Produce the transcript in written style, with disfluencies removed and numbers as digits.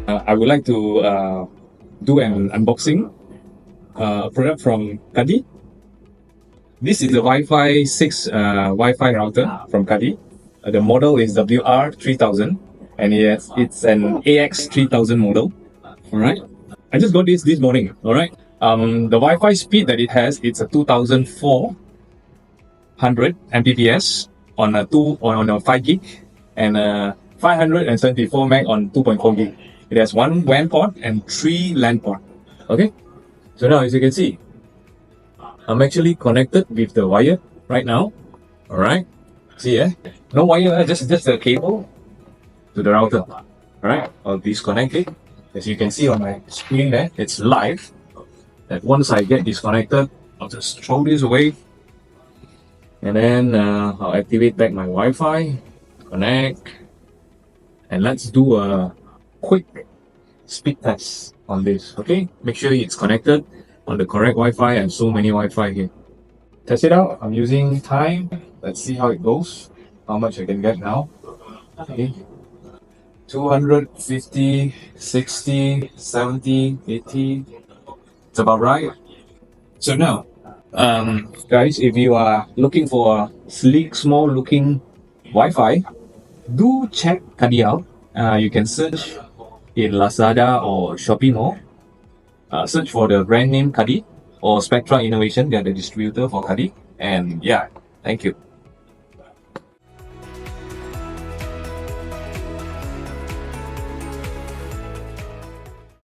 I would like to do an unboxing product from Cudy. This is the Wi-Fi 6 Wi-Fi router from Cudy. The model is WR3000 and it's an AX3000 model. Alright, I just got this morning. Alright, the Wi-Fi speed that it has, it's a 2400 Mbps on a 5 gig and 574 meg on 2.4 gig. It has one WAN port and 3 LAN port. Okay, so now as you can see, I'm actually connected with the wire right now. Alright, see no wire, just a cable to the router. Alright, I'll disconnect it. As you can see on my screen there, it's live. That once I get disconnected, I'll just throw this away. And then I'll activate back my Wi-Fi, connect, and let's do a quick speed test on this. Okay, make sure it's connected on the correct Wi-Fi. I have so many Wi-Fi here. Test it out. I'm using time. Let's see how it goes. How much I can get now. Okay. 250, 60, 70, 80. It's about right. So now, guys, if you are looking for a sleek, small looking Wi-Fi, do check Cudy out. You can search in Lazada or Shopee Mall. Search for the brand name Cudy or Spectra Innovation. They are the distributor for Cudy. And yeah, thank you.